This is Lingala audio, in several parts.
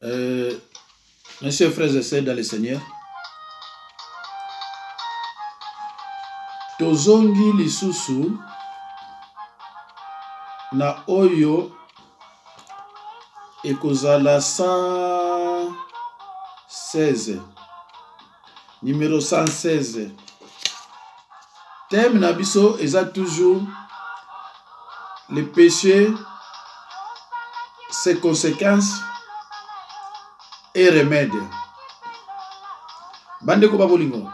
Mes chers frères et sœurs dans le Seigneur, tozongi lisusu na oyo ekozala 116, numéro 116. Thème na biso eza toujours le péché, ses conséquences et remèdes. Bande ko babolingo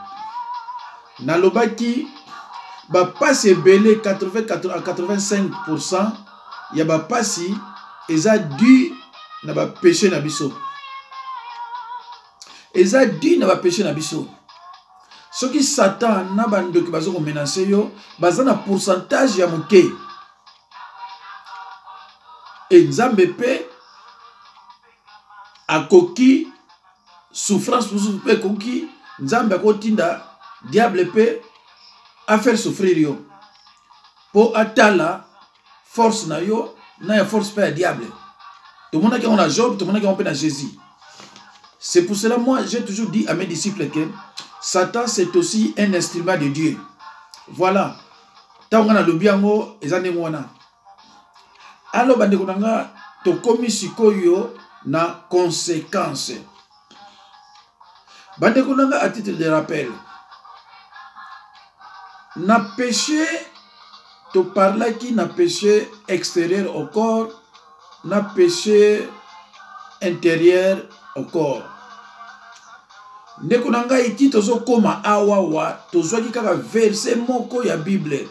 nalobaki bapasi ebele 80 à 85% ya bapasi eza dû na ba péché na biso, eza dû na ba péché na biso. Soki Satan na bandoki bazo ko menacer yo baza na pourcentage ya moke, et Nzambe pe akoki souffrance pour pe koki Nzambe akotinda diable pe a faire souffrir yo po atala force na yo na ya force pe ya diable. Tout le monde qui a Job, tout le monde qui a Jésus. C'est pour cela moi j'ai toujours dit à mes disciples que Satan c'est aussi un instrument de Dieu. Voilà. Tant on a le biango ezane mwana. Alors bande konanga to komi sikoyo na conséquence. Bande konanga à titre de rappel. Na péché to parla qui na péché extérieur au corps, na péché intérieur au corps. Ndeko nanga iti tozo koma awawa tozo ki kaka verset moko ya Bible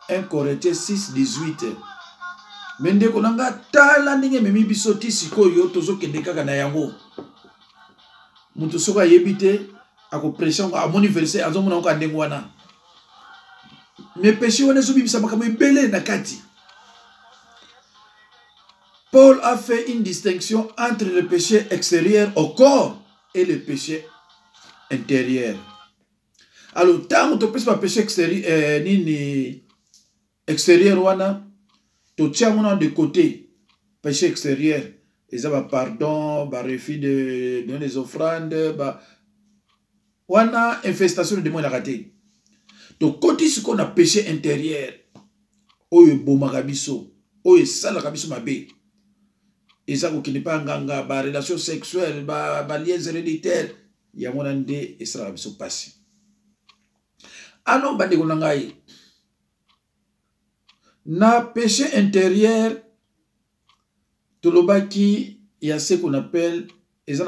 1 Corinthiens 6:18. Mais ndeko nanga tala ndenge memi biso ti sikoyo tozo kende kaka na yango. Mutu soka yebite ako pression a moni verset azomona ko ndengo wana. Mais péché wana zo bibisa makambo ebele na kati. Paul a fait une distinction entre le péché extérieur au corps et le péché intérieur. Alors, tant que tu peux péché extérieur, ni extérieur, tu tiens de côté péché extérieur. Ils ont pardon, refus de donner des offrandes, wana infestation de démons la raté. Donc, côté ce qu'on a péché intérieur, oye bomagabiso, oye salagabiso mabe. Et ça, qui n'est pas nganga, ba relation sexuelle, ba liens héréditaires, il y a mon andé et ça va se passer. Alors, bande konangai, na péché intérieur, tolobaki, il y a ce qu'on appelle, ils ont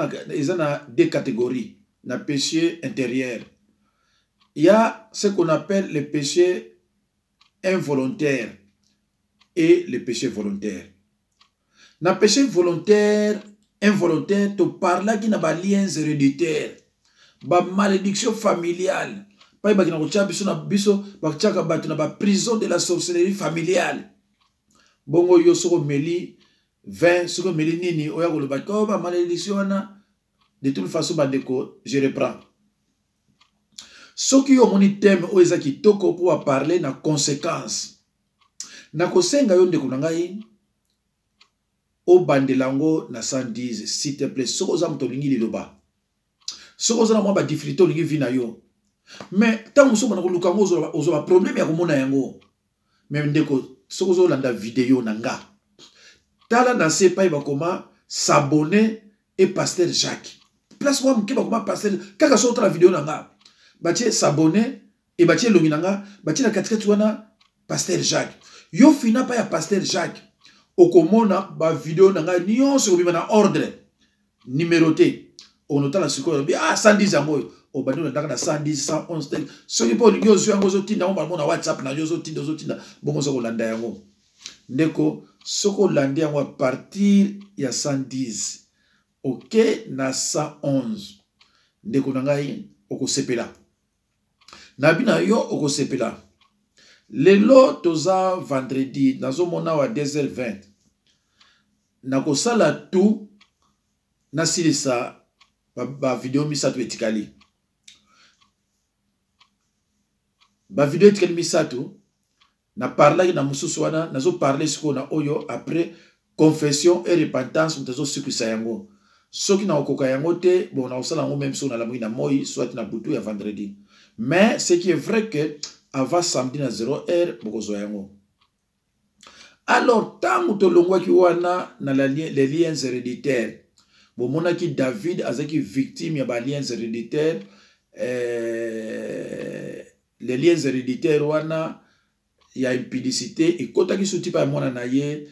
deux catégories, na péché intérieur. Il y a ce qu'on appelle le péché involontaire et le péché volontaire. Na péché volontaire, involontaire, tu parles qui n'a pas liens héréditaires, ba malédiction familiale, pas ba qui n'a pas biso na biso, ba tchaka ba tu na ba prison de la sorcellerie familiale. Bongo yo soko meli 20 soko meli nini oya ko le ba ko ba malédiction na de toute façon ba deko je reprends. Soki yo moni thème o ezaki toko pour parler na conséquence. Na kosenga yo ndeko ngai o bandelango na 110, s'il te plaît, soko za mtolingi liloba. Soko za na mwa ba difficulté olingi vina yo. Mais tant muso bana ko lukango ozo ba problème ya komona yango. Mais ndeko soko zo landa vidéo nanga. Tala na se pa ba koma s'abonner et pasteur Jacques. Place moi mke ba koma pasteur kaka so tra vidéo nanga. Batie s'abonner et batie longi nanga, batie na katikati wana pasteur Jacques. Yo fina pa ya pasteur Jacques. Okomona ba vidéo nanga nyonso obima na ordre numéroté onota la sikoyo bi 110 yango o bando na ndaka na 110 111 soki po lingo zo yango zo tinda mo na WhatsApp na yo zo tinda bongo zo kolanda yango ndeko soko landi yango a partir ya 110 OK na 111 ndeko nangai okosepela na bina yo okosepela. Lelo toza vendredi nazomona wa 2h20 nakosala tout nasilisa ba video misato etikali ba video etikali misato na parla na mususu wana nazo parler siko na oyo après confession et repentance mtazo sikisa yango Soki na okoka yango te, bon, na osala yango même so na lamuki na moi, soit na butu ya vendredi. Mais ce qui est vrai que avant samedi na 0h, bokozwa yango. Alors, tant que tolongwaki wana na les liens héréditaires, bon, monaki David azaki victime ya ba liens héréditaires, les liens héréditaires wana ya impudicité et kotaki souti pa mwana na ye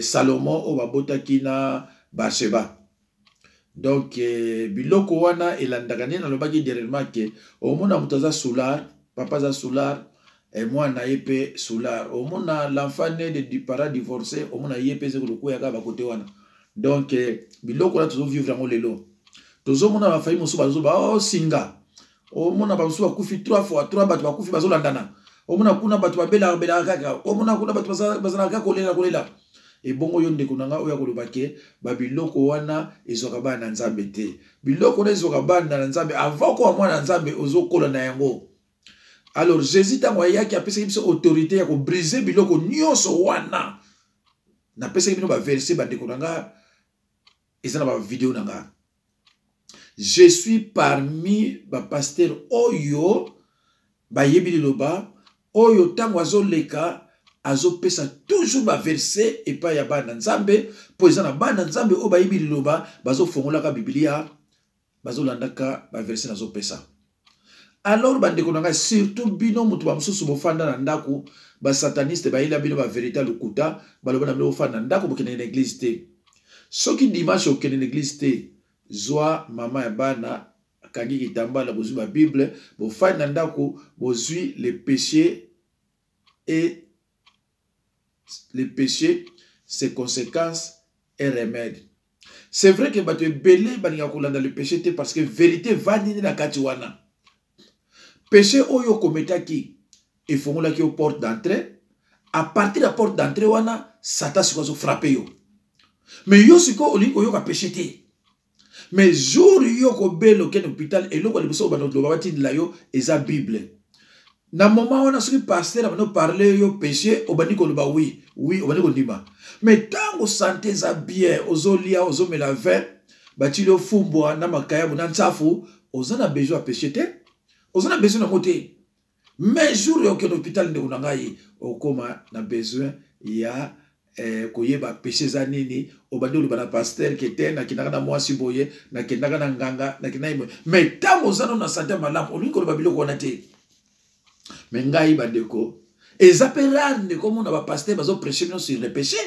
Salomon o babotaki na Bathsheba. Donc biloko wana elandaka nde nalobaki dernièrement ke omona moto aza soulard, papa aza soulard, mwana ye pe soulard. Omona l'enfant né du parent divorcé, omona ye pe zekolo ya ka ba côté wana. Donc biloko wana tozo vivre yango lelo. Tozo mona ba famille mosu bazo ba oh singa. Omona ba mosu bakufi 3 fois 3 bato bakufi bazo landana. Omona kuna bato babela bela kaka. Omona kuna bato bazana kaka kolela. Et bongo yonde kunanga oya kolobake ba biloko wana ezoka bana nzambe te. Biloko wana ezoka bana nzambe avant ko mwana nzambe ozokola na yango. Alors Jésus tango ayaki apesa biso autorité ya ko briser biloko nyonso wana. Na pesa bino ba verset ba dekonanga ezana ba vidéo nanga. Je suis parmi ba pasteur oyo ba yebi loba oyo tango azoleka azo pesa toujours ba verset et pas ya bana nzambe po ezana bana nzambe o ba yebi loba bazo fongola ka Biblia bazo landaka ba verset nazo pesa. Alors bandeko nanga surtout bino mutu ba mususu bofanda na ndako ba sataniste ba ila bino ba vérité lokuta baloba na bino bofanda na ndako bokene na église te. Soki dimanche okene na église te zwa mama ya bana kangi kitambala bozwi ba Bible bofanda na ndako bozwi les péchés et les péchés, ses conséquences et remèdes. C'est vrai que bato ebele baninga kolanda le péché te parce que vérité va nini na kati wana. Péché oyo kometaki efongolaki au porte d'entrée. À partir de la porte d'entrée wana Satan sikozo frapper yo. Mais yo siko olingo yo ka péché te. Mais jour yo ko belo ken hôpital et loko liboso ba ndo babati la yo eza Bible. Na moment on a ce pasteur a parlé yo péché au bani ko ba oui au bani ko ndima mais tango santé za bien ozolia ozomela vin bati lo fumbo na makaya na nsafu ozana besoin péché te ozana besoin na moté mais jour yo ke hôpital ndeko na ngai okoma na besoin ya koyeba péché za nini obandi lo bana pasteur ke te na kinaka na mwasi boye na kinaka na nganga na kinai mais tango ozana na santé malamu olingo lo babilo ko na te. Mais ngai bandeko ezapera ndeko mona ba pasteur bazo prêcher sur le péché.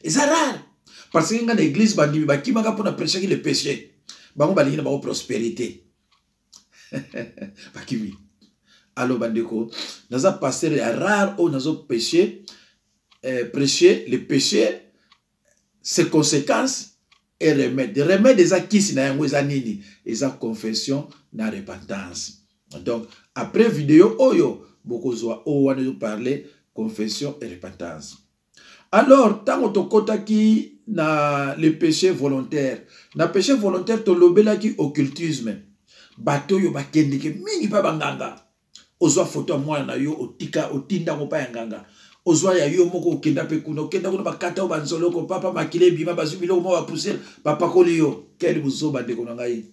Eza rare parce que dans l'église bandimi bakimaka pour na prêcher le péché. Bango balingi na ba prospérité. Bakimi. Alors bandeko naza pasteur rare o nazo péché prêcher le péché, ses conséquences et remèdes. Remèdes eza kisi na yango eza nini? Eza confession na repentance. Donc, après vidéo, oyo, bokozwa, on va parler confession et repentance. Alors, tant que tu na le péché volontaire, na péché volontaire, to lobela ki occultisme. Bato yo bakendeke mingi pa banganga. Ozwa photo mwana na yo otika otinda mo pa nganga. Ozwa ya yo moko okenda pe kuna okenda kuna bakata banzolo ko papa makile bima bazubilo mo ba pousser papa kolio. Quel buzo bande ko ngai.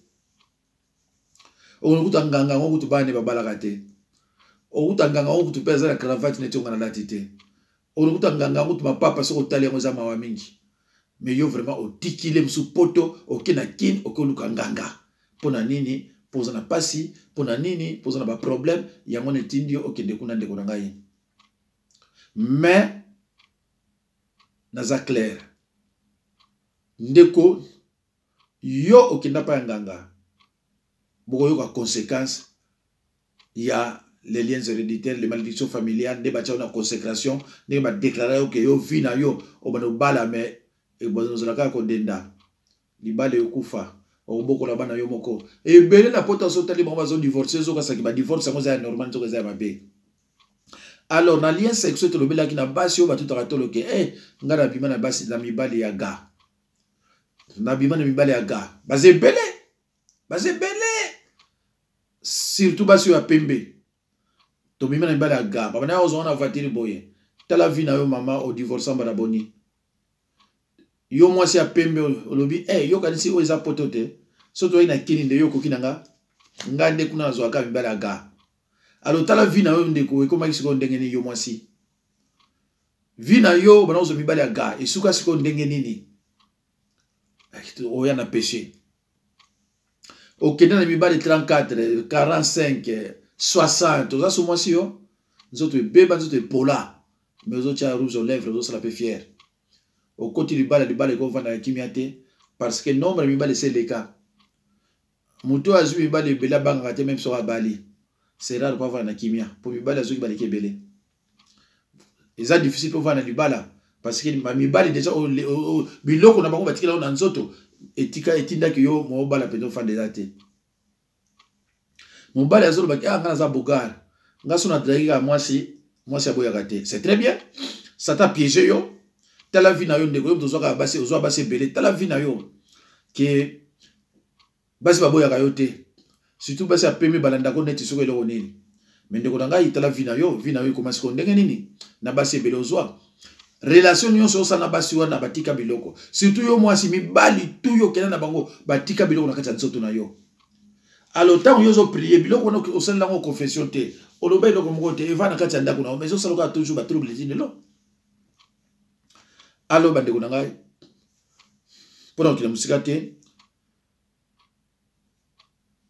Okuta nganga ngokutu bane babalaka te. Okuta nganga ngokutu pesa na cravate netonga na latite. Okuta nganga ngokutu mapapa soko tali ngo za mawa mingi. Mais yo vraiment otikile msu poto okena kin okoluka nganga. Pona nini? Poza na pasi, pona nini? Poza na ba problème yango netindio okende kuna ndeko na ngai. Mais naza clair. Ndeko yo okenda pa nganga. Beaucoup de conséquences, il y a les liens héréditaires, les malédictions familiales, des bâtiments de consécration, des bâtiments déclarés que yo vie na yo, au bano bala mais et bon nous la condenda, li bala yo kufa, au boko la bana yo moko. Et belé la potentiel tali bon bazon divorcer, zo ka ba divorce ça c'est normal zo ka mabe. Alors na lien sexuel to le bela ki na basi yo ba tout ratolo ke ngara bima na basi na mibali ya ga. Na bima na mibali ya ga. Bazé belé. Surtout basi ya pembe. To mima na mbala ya ga. Baba na ozona voiture boye. Tala vie na yo mama o divorce mbala boni. yo moi si apembe olobi yo kanisi o eza potote soto ina kini nde yo kokinanga ngande kuna zo aka mibala ga alo tala vina yo ndeko e koma kisiko ndenge ni yo moi si vina yo bana zo mibala ga isuka siko ndenge nini oya na péché okenda na mibala 34 45 60 oza so moi si yo nzoto ebeba nzoto epola mais ozotia rouge aux lèvres ozosala pe fier okoti libala ekovanda na kimia te parce que nombre ya mibala eseleka moto azwi mibala ebele abangaka te même soki abali c'est rare po avanda na kimia po mibala azoki baleki ebele eza difficile po ovanda na libala parce que mibala déjà biloko na bango batikela yo na nzoto etindaki yo mobala mpenza ofanda eza te mobali azolobaki nga naza bogare nga so nadraki kaka mwasi aboyaka te c'est très bien sata piége yo tala vie na yo ndeko yo moto ozwa basi ebele tala vie na yo ke basi baboyaka yo te surtout basi apemi balandako neti soko eloko nini me ndeko na ngai tala vie na yo ekomasi ko ndenge nini na basi ebele ozwa relation nyonso osala na basi wana batika biloko surtout yo mwasi mibali tu yo kenda na bango batika biloko na kati ya nzoto na yo alo ntango yo ozopriye biloko wana osalilango confession te oloba eloko moko te eva na kati ya ndako na yo mais ozosaloka toujours batrouble tinelo alo bandeko na ngai mpona kokila mosika te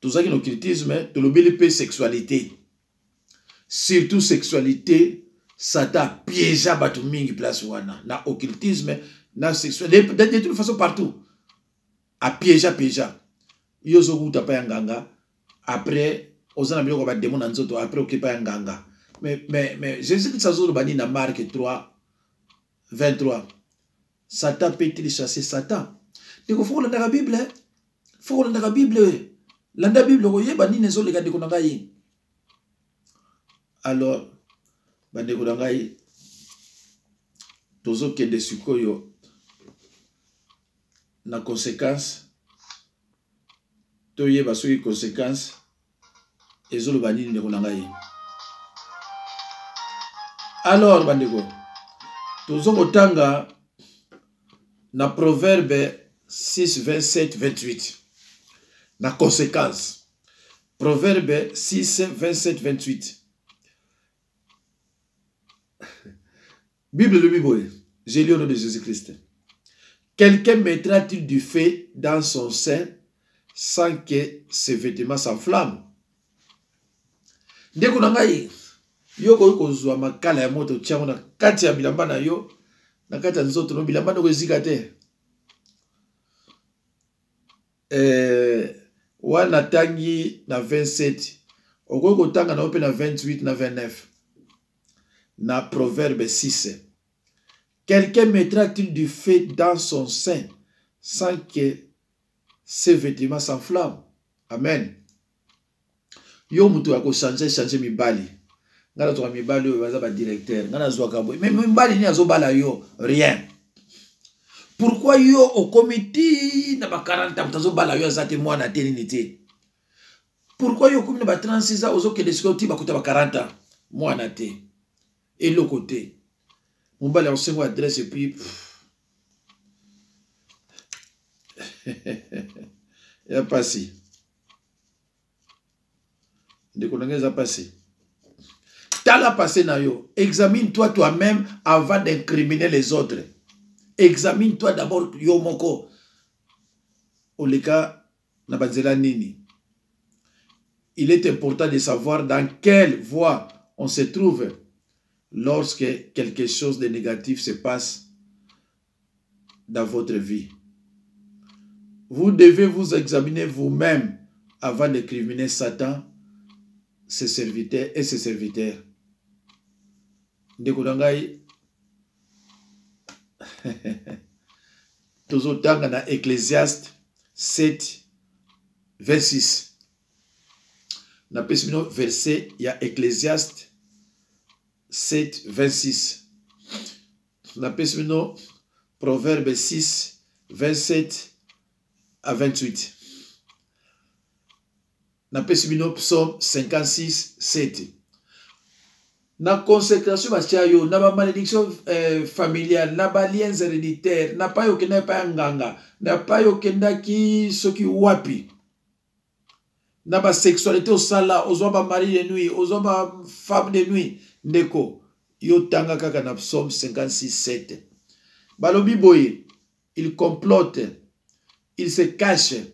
tozalaki na occultisme tolobeli mpe sexualité surtout sexualité satan apiéja bato mingi place wana na occultisme na sexualité de toute façon partout apiéja yo ozokuta pa ya nganga après oza na biloko bademo na nzoto après okepa ya nganga mais jésus christ azoloba nini na mark 3 23 Satan peut-il chasser Satan? Ndeko faut kolanda la Bible. Faut kolanda la Bible. Landa Bible koyeba nini ezoleka ndeko na ngai. Alors bandeko na ngai tozokende sikoyo na conséquence toyeba soki conséquence ezoloba nini ndeko na ngai. Alors bandeko tozokotanga na Proverbe 6, 27, 28. La conséquence. Proverbe 6, 27, 28. Bible de Bible. J'ai lu au nom de Jésus-Christ. Quelqu'un mettra-t-il du feu dans son sein sans que ses vêtements s'enflamment? Ndeko na ngai yo kozwa makala ya moto tiango na kati ya bilamba na yo na kati ya nzoto no bilamba no ezika te wana tangi na 27 okoki kotanga na ope na 28 na 29 na Proverbe 6. Quelqu'un mettra-t-il du feu dans son sein sans que ses vêtements s'enflamment? Amen. Yo mutu ya ko changer mibali ngana to mibali oyo baza ba directeur ngana zwa kabo mais mibali ni azobala yo rien. Pourquoi yo au comité na ba 40 ans azobala yo azate mwana te nini te? Pourquoi yo komi na ba 36 ans ozokende sikoti bakuta ba 40 ans mwana te? Et le côté mobali asengo adresse et puis ya passé de connaître passé. T'as la passé na yo. Examine-toi toi-même avant d'incriminer les autres. Examine-toi d'abord yo moko. Oleka na banzela nini. Il est important de savoir dans quelle voie on se trouve lorsque quelque chose de négatif se passe dans votre vie. Vous devez vous examiner vous-même avant d'incriminer Satan, ses serviteurs et ses serviteurs. Ndeko nangai tozotanga na Ecclésiaste 7 26. Na pesmino verset ya Ecclésiaste 7 26. Na pesmino Proverbe 6 27 à 28. Na pesmino Psaume 56 7. na consécration batia yo na ba malédiction familiale na ba liens héréditaires na pa yo kenda pa nganga na pa yo kenda ki soki wapi na ba sexualité au sala ozo ba mari de nuit ozo ba femme de nuit ndeko yo tanga kaka na psaume 56:7 balobi boye ils complotent ils se cachent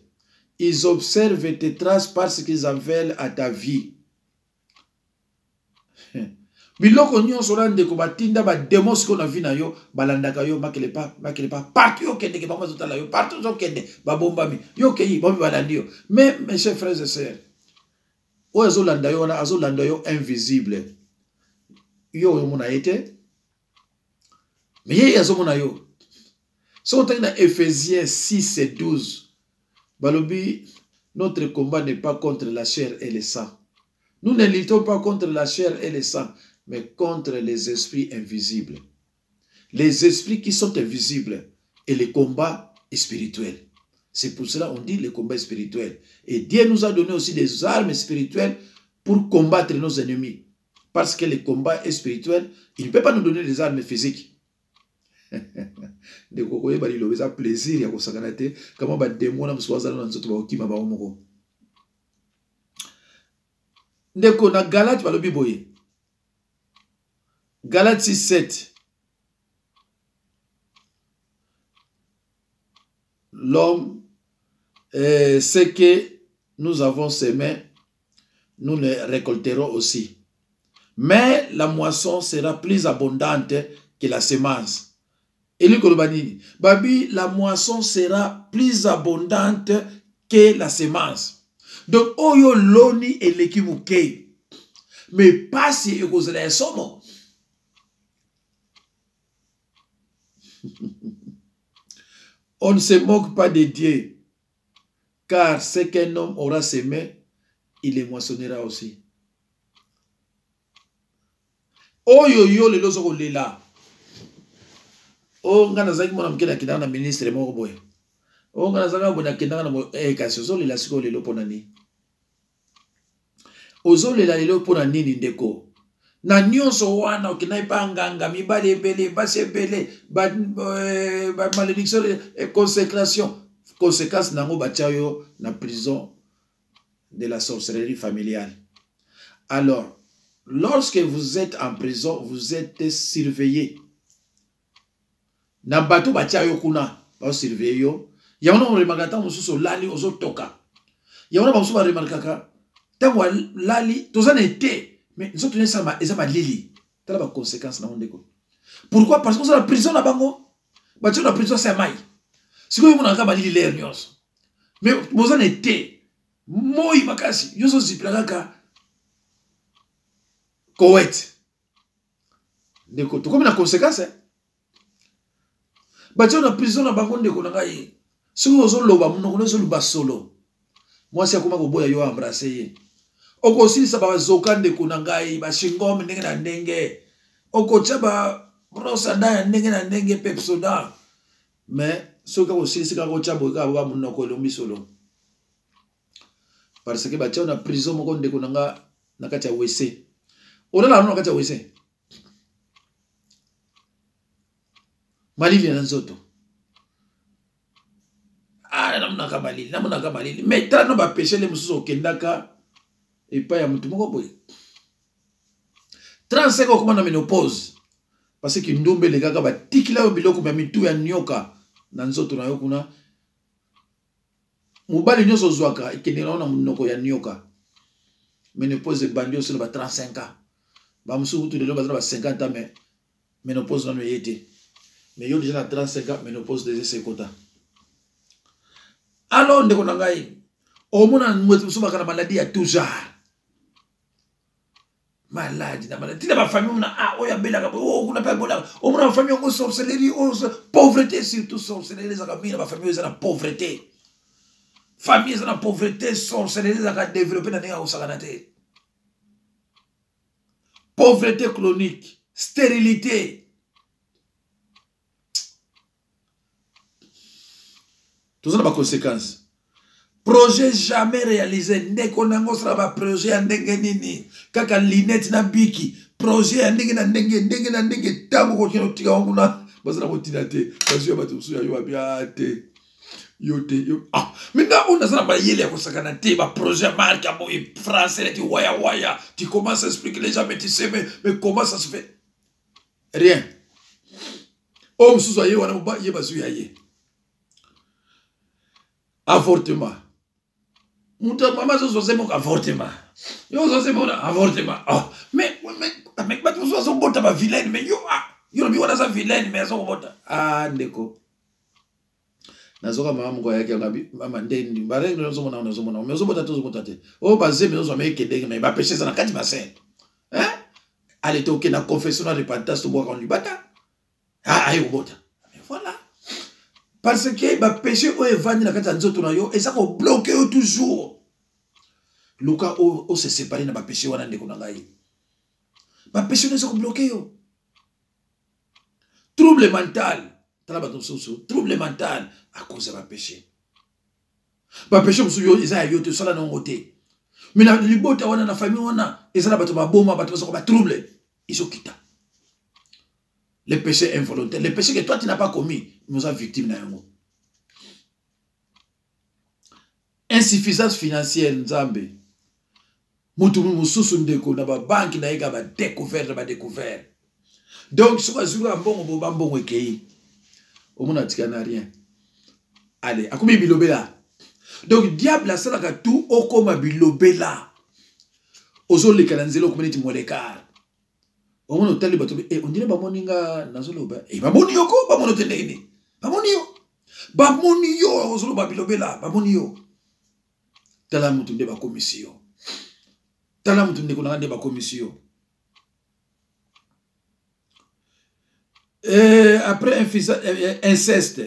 ils observent tes traces parce qu'ils en veulent à ta vie. Biloko nyonso na ndeko batinda ba demos ko na vie na yo balandaka yo makele pa partout yo kende ke bango zotala yo partout zo kende ba bombami yo keyi bombi balandi yo. Mais mes chers frères et sœurs o azolanda yo na azolanda yo invisible yo yo mona ete mais ye azomona yo so dans Ephésiens 6:12 balobi notre combat n'est pas contre la chair et le sang. Nous ne luttons pas contre la chair et le sang, mais contre les esprits invisibles. Les esprits qui sont invisibles et les combats spirituels. C'est pour cela qu'on dit les combats spirituels. Et Dieu nous a donné aussi des armes spirituelles pour combattre nos ennemis. Parce que les combats spirituels, il ne peut pas nous donner des armes physiques. De kokoye bali lo beza plaisir ya kosakana te kama ba demona mswazana na nzoto ba okima ba omoko. Ndeko na Galate balobi boye. Galate 6:7. L'homme sait que nous avons semé, nous le récolterons aussi. Mais la moisson sera plus abondante que la semence. Et lui kolobani, babi la moisson sera plus abondante que la semence. Donc oyo loni elekimuke. Mais pas si ekozela somo. On ne se moque pas de Dieu, car ce qu'un homme aura semé, il le moissonnera aussi. Oyo yo le lozo lela. O ngana zaki mona mkena kidana ministre moko boye. O ngana zaka bona kidana mo kasi zo lela siko lelo pona ni. Ozo lela lelo pona nini ndeko. Na nyonso wana okina ipanganga mibale ebele basi ebele ba malédiction et consécration conséquence nango batia yo na prison de la sorcellerie familiale. Alors lorsque vous êtes en prison, vous êtes surveillé. Na bato batia yo kuna ba surveiller yo. Ya ona mo remarkata mususu lali ozo toka. Ya ona ba mususu ba remarkaka tango lali tozana été. Mais nous autres, ça m'a lili. T'as la conséquence dans mon déco. Pourquoi? Parce que c'est la prison là bango. Bah tu la prison c'est maille. Si vous n'avez pas lili l'air nyos. Mais vous en êtes. Moi makasi. Yo so ziplaka. Koweït. Déco. Tout comme la conséquence. Bah tu la prison là bango déco nangai. Si vous avez loba munoko so luba solo. Moi c'est comment ko boya yo embrasser. Oko sili saba zokande kunangai ba shingom ndenge na ndenge oko chaba brosa da ndenge na ndenge pepsoda mais soka ko sili sika ko chabo ka ba munoko lo misolo parce que ba tia na prison moko ndeko nanga nakati ya WC olala no nakati ya WC malili na nzoto namuna ka malili mais tano ba péché le mususu okendaka et pas ya mutu moko boye 35 ans comme na ménopause parce que ndombe le kaka ba tikila yo biloko ba mitu ya nyoka na nzoto na yo kuna mobali nyoso zwaka ikendela na munoko ya nyoka ménopause bandio sur ba 35 ans ba musu tu de lo ba 50 ans mais ménopause na yete mais yo déjà na 35 ans ménopause déjà c'est kota alors ndeko na ngai o mona mwetu subaka na maladie ya toujours maladie na maladie na ba famille na oya belaka o kuna pa bola o mona famille ngo sorcellerie o pauvreté surtout sorcellerie za kamina ba famille za na pauvreté famille za na pauvreté sorcellerie za ka développer na ninga osakana te pauvreté chronique stérilité tout ça na ba conséquences. Projet jamais réalisé. Ndeko nango sera ba projet ndenge nini. Kaka linette na biki. projet ya ndenge na ndenge tango ko kino tika nguna bazala ko tinate bazu ya bato suya yo abia te yo maintenant on a ça ba yele ko sakana te ba projet marque abo et français ti waya tu commences à expliquer les gens mais tu sais mais comment ça se fait rien homme sous soyez wana ba ye bazu ya ye avortement muta mama zo zo mo avortement yo zo mo avortement mais ba tu zo bota ba vilaine mais yo bi wana za vilaine mais zo bota ndeko nazoka mama ngo yake ngabi mama ndeni bare no zo mona mais zo bota to zo bota te bazé mais zo me kende mais ba péché ça na kati bassin allez toke na confessionnal repentance to boka on lui bata ayo bota mais voilà parce que ba péché o evandi na kati nzoto na yo et ça ko bloquer toujours luka o se séparer na ba péché wana ndeko na ngai ba péché ne se ko bloquer yo trouble mental trouble mental à cause de ma péché. Ma péché, monsieur, ils ont été sur la non-côté. Mais dans les bottes, on a la famille, on a, ils ont la bombe, trouble. Ils sont quittés. Les péchés involontaires, les péchés que toi tu n'as pas commis, nous sommes victimes d'un mot. Insuffisance financière, Nzambe. Moutoumou Moussoussou Ndeko, na ba banque na ega ba découvert. Donc, si vous avez un bon équilibre, au monde n'a rien. Allez, à combien bilobela? Donc, diable a ça tout au comme bilobela. Aux autres, les cananzelo, comme les molekar. Au monde, hôtel, on dirait Bamoninga, Nazoloba. Et Bamonio, Bamonotene. Bamonio, aux autres, Babilobela, Bamonio. Talamutu de ba commission. Talamutu de konanga de ba commission. Après inceste,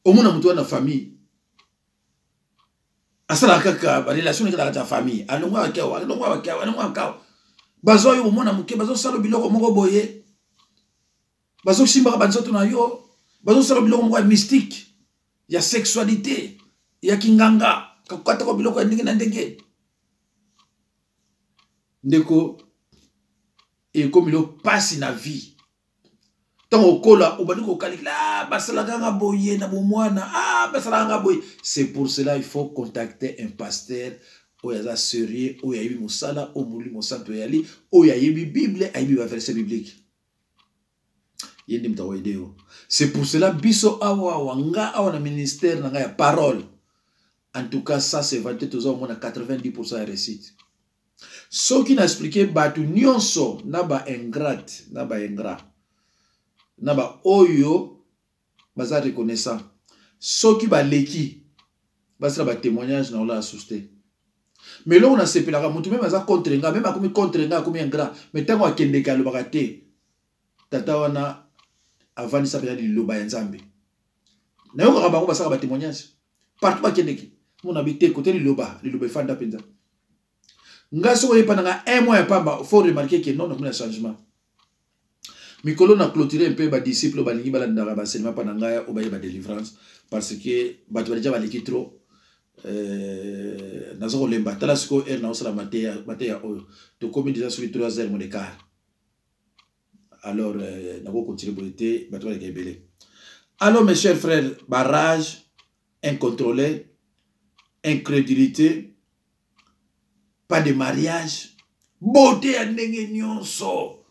au monde a mutu na famille. Asala kaka ba relation avec la famille. Alongwa kawa. Bazo yo mona muke bazo salo biloko moko boye. Bazo simba banzoto na yo. Bazo salo biloko moko mystique. Ya sexualité, ya kinganga, kakata ko biloko ndenge na ndenge. Ndeko et comme il passe na vie. Tant kola obandiko kalikla basala nga boye na bomwana basala nga boye. C'est pour cela il faut contacter un pasteur oyaza sérieux oyayi musala omuli mosanto yali oyayi bible ayi ba verset biblique. Yendi mtawaideo. C'est pour cela biso awa wanga awa na ministère na nga ya parole. En tout cas ça c'est vanté tous au moins 90% de réussite. Ce qui n'a expliqué batu nyonso na ba ingrat na ba oyo baza reconnaissant. Ce qui ba leki basera ba témoignage na ola asuste. Mais là on a sepelaka mutu même aza contre nga même akomi contre nga akomi ingrat mais tango akende ka lobaka te tata wana avant ça peut aller loba nzambe na yo ka bango basaka ba témoignage partout ba kendeki mon habité côté loba fanda penza nga so ye pananga un mois pamba faut remarquer que non on a changement mikolo na clôturer un peu ba disciple ba lingi balanda ba seulement pananga o ba délivrance parce que ba tu déjà ba liki trop nazo lemba tala siko na osala matéa oyo to comme déjà sur 3 heures mon écart. Alors, nous allons continuer. Alors, mes chers frères, barrage, incontrôlé, incrédulité, pas de mariage, beauté à n'engenyonso.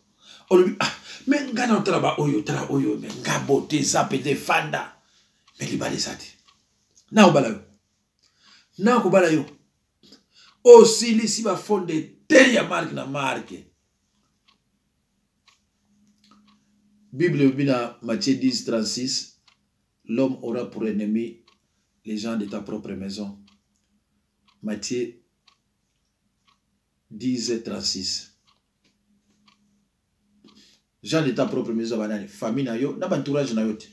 Mais nga na traba oyo, mais nga beauté ça peut défendre. Mais libali sati. Na obala yo. Na ko bala yo. Aussi li si ba fondé te ya marque na marque. Bible bina Matthieu 10, 36. L'homme aura pour ennemi les gens de ta propre maison. Matthieu 10, 36. Gens de ta propre maison, famille na yo, na entourage na yo te.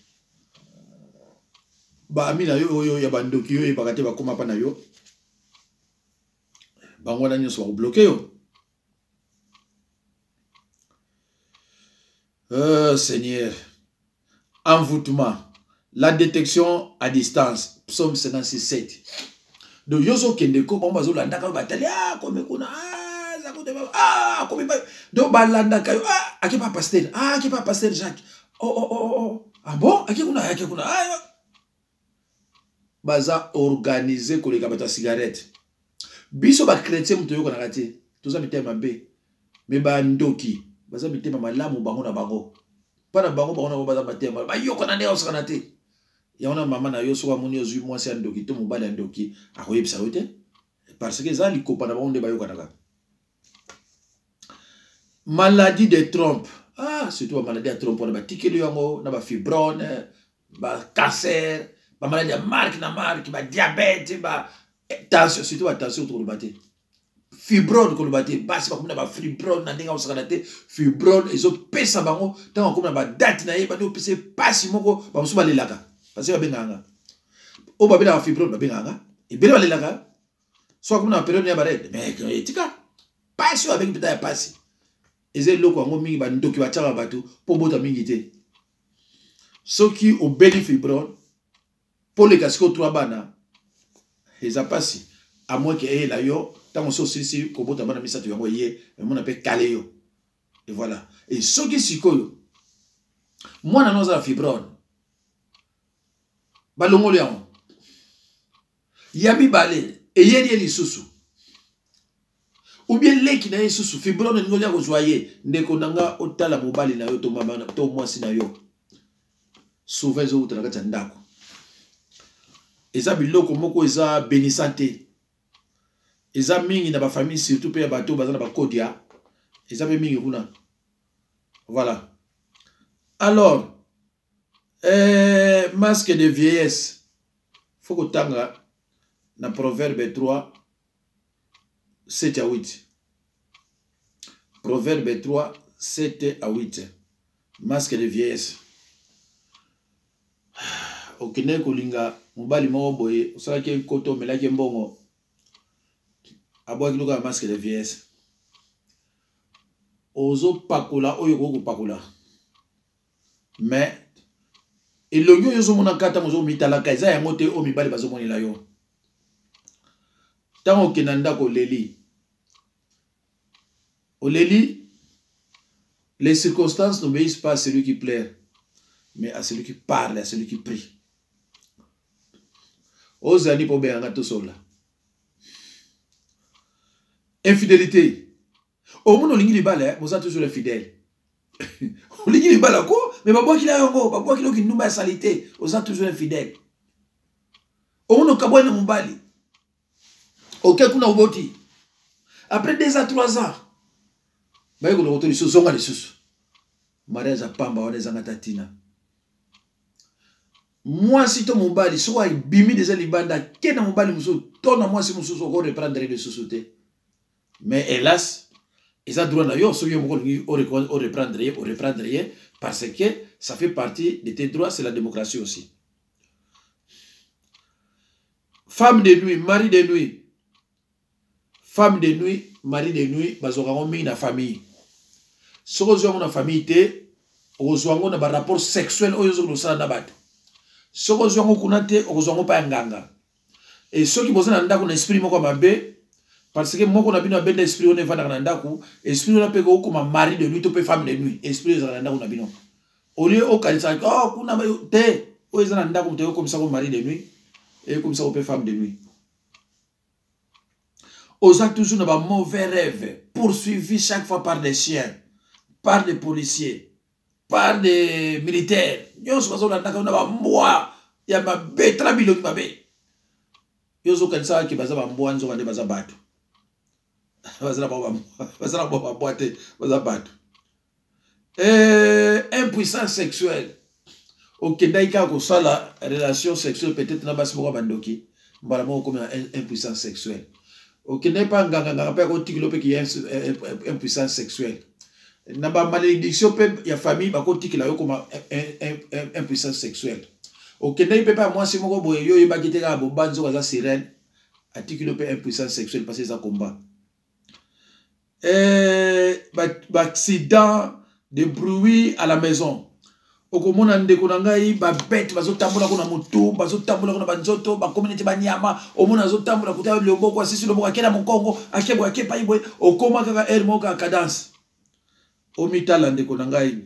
Ba ami na yo ya bandoki yo e bakate ba koma pa na yo. Bango na nyoso ba bloquer yo. Seigneur, envoûtement, la détection à distance, psaume 56, 7. Donc, yoso kendeko, on va zo landa ka batali comme kuna ah, comme donc balanda kayo, ah, aki pas pasteur, ah, aki pas pasteur Jacques. Oh. Ah bon, aki kuna, ah, baza organisé ko les kabata cigarette. Biso ba chrétien muto yoko na kati. Toza mitema be. Me ba ndoki, baza mitema malamu bango na bango. Pana bango na baza matema. Ba yoko na ne osaka na te. Ya ona mama na yo soka moni ozui mwasi ya ndoki to mobali ya ndoki akoyebisa yo te parce que za likopa na bango nde bayokanaka. Maladie de trompe, ah surtout maladie de trompe, on a tikeli yango na ba fibrone, ba cancer, ba maladie ya marque na marque, ba diabète, ba tension, surtout attention to le fibrone ko le bate basi ba komuna ba fibrone na ndenge osaka na te fibrone ezo pesa bango tango komuna ba date na ye ba do pese pasi moko ba musuba lelaka parce que ba benganga o ba bela fibrone ba benganga e bela lelaka so komuna période ya barede mais etika pasi ba bengi pita ya pasi eze loko yango mingi ba ndoki ba tshaka bato po bota mingi te soki o beli fibrone pour les casco 3 bana eza pasi à moins que eye la yo tant so si ko bota bana misato yango ye mon appelle calé yo et voilà et soki sikoyo mwana noza fibrone balongolo yango yabi bale eyeli lisusu ou bien leki na lisusu fibrone ngoli ya ko joyer ndeko nanga otala mobali na yo to mama to mwasi na yo souvent zo utana kata ndako eza biloko moko eza bénissante eza mingi na ba famille surtout pe ya bato bazana ba kodia eza pe mingi kuna voilà alors masque de vieillesse faut que tanga na proverbe 3 7 à 8 proverbe 3 7 à 8 masque de vieillesse okene kolinga mobali moko boye osalaki koto melaki mbongo aboaki loka masque de vieillesse ozo pakola oyo ko pakola mais elongi oyo zo mona kata mozo mitalaka eza yango te o mibali bazo monela yo tango kenanda ko leli oleli les circonstances n'obéissent pas à celui qui plaît mais à celui qui parle, à celui qui prie. Ozani po beanga to sola. Infidélité. Au monde olingi libala, moza toujours fidèle. Olingi libala ko, mais babwa ki la yongo, babwa ki lo ki numba salité, oza toujours infidèle. Au monde kabwa na mubali. OK kuna uboti. Après 2 à 3 ans, baye ko lo to liso zonga lisusu. Mariage a pamba wana zanga tatina. Moi si to mobali soit bimi des libanda kena mobali muso tona moi si muso ko reprendre les sociétés mais hélas ils ont droit na yo so yo mo ko reprendre parce que ça fait partie de tes droits, c'est la démocratie aussi. Femme de nuit, mari de nuit. Femme de nuit, mari de nuit, bazoka mi na famille. Soko zo na famille te ozwango na ba rapport sexuel oyo zo sala na bato. Soko zongo kunate ozongo pa nganga et ceux qui bossent dans ndako na esprit moko mabe parce que moko na bino benda esprit on evanda na ndako esprit on peko comme mari de nuit to pe femme de nuit esprit za na ndako na bino au lieu au kanisa oh kuna te o ezana ndako mte comme ça comme mari de nuit et comme ça on pe femme de nuit aux actes toujours na ba mauvais rêve poursuivi chaque fois par des chiens par des policiers par des militaires. Yoso bazo na ndaka na ba mbwa ya mabe trabilo ki mabe. Yoso kanisa ki baza ba mbwa nzo kande baza bato. Baza ba boite baza bato. Impuissance sexuelle. OK daika ko sala relation sexuelle peut-être na basi moko bandoki. Mbala moko comme impuissance sexuelle. OK n'est pas nganga pa ko tikilo pe ki impuissance sexuelle. Naba malédiction pe ya famille bako tikila yo comme impuissance sexuelle. OK n'est pas moi si moko boye yo yeba kiteka bo banzo kaza sirène atikilo pe impuissance sexuelle parce que ça combat. Accident de bruit à la maison. okomona ndeko na ngai babete bazotambola kuna motu bazotambola kuna banzoto bakominete banyama omona azotambola kuta loboko asisi loboko akena mokongo akebwa akepa ibwe okoma kaka air moko ka cadence omitala ndeko na ngai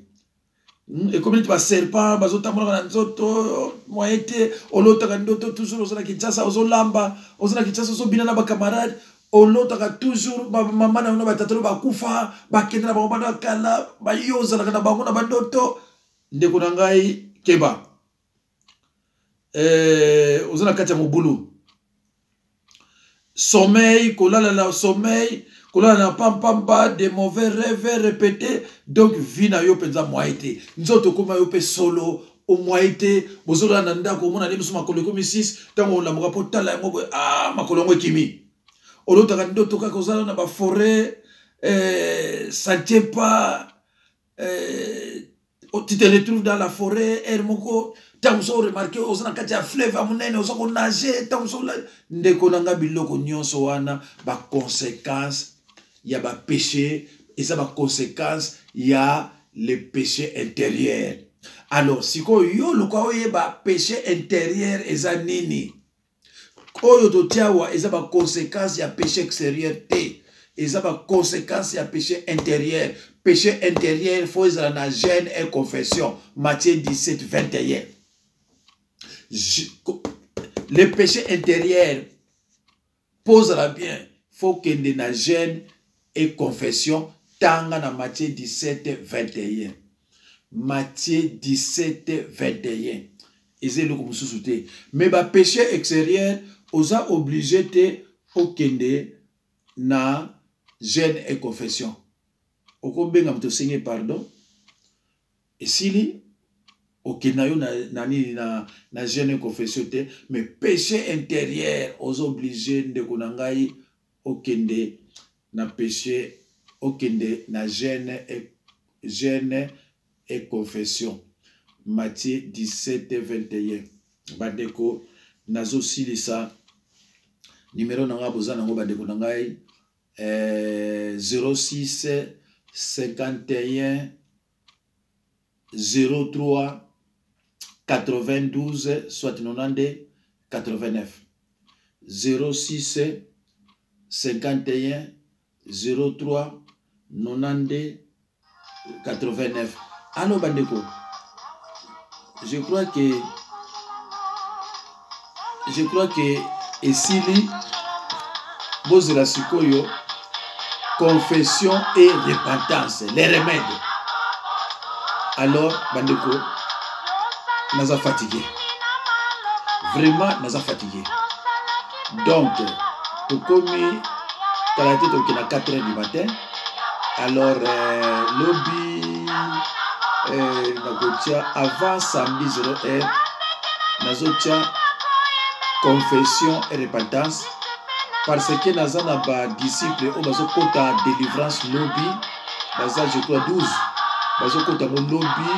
ekominete ba serpent bazotambola na nzoto moyete olotaka ndoto toujours ozana Kinshasa ozolamba ozana Kinshasa ozobina na ba camarade olotaka toujours mama na batatolo bakufa bakendela bango bana kala bayoza na bango na bandoto ndeko na ngai keba ozana kati ya mobulu sommeil kolala na sommeil kolala na pampamba de mauvais rêves répétés donc vie na yo penza moite nzoto koma yo pe solo au moite bozola na ndako omona ndemusu makolo komi 6 tango la moka potala yango makolo ngo kimi olotaka ndoto kaka ozala na ba forêt ça tient pas tu te retrouves dans la forêt ermoko tango remarqué ozana kati ya fleuve amunene ozako nager tango ndeko nanga biloko nyonso wana ba conséquence ya ba péché et ça ba conséquence ya le péché intérieur. Alors siko yo luka oyeba péché intérieur eza nini oyo totiawa eza ba conséquence ya péché extérieur te eza ba conséquence ya péché intérieur. Péché intérieur faut ezala na jeûne et confession. Matthieu 17 21. Le péché intérieur pose la bien faut qu'il y ait na jeûne et confession tanga na Matthieu 17 21. Matthieu 17 21. Eze le comme sous-souté. Mais ba péché extérieur osa obligé te faut qu'il y ait na jeûne et confession. Okobenga mto seigneur pardon. Et s'il ok na yo na jeûne et confession te mais péché intérieur os obligé de konangai okende na péché okende na jeûne et confession. Matthieu 17 21. Bandeko nazo silisa numéro nanga bozana ngo bandeko nangai 06 51 03 92 soit 92 89 06 51 03 92 89. Allô bandeko, je crois que esili bozela sikoyo confession et repentance les remèdes. Alors bandeko naza fatigué, vraiment naza fatigué, donc tokomi talate toki na 4 heures du matin. Alors lobby nagotia avant samedi 0h nazotia confession et repentance parce que naza na ba disciple o bazo kota délivrance lobby baza je crois 12 bazo kota mo lobby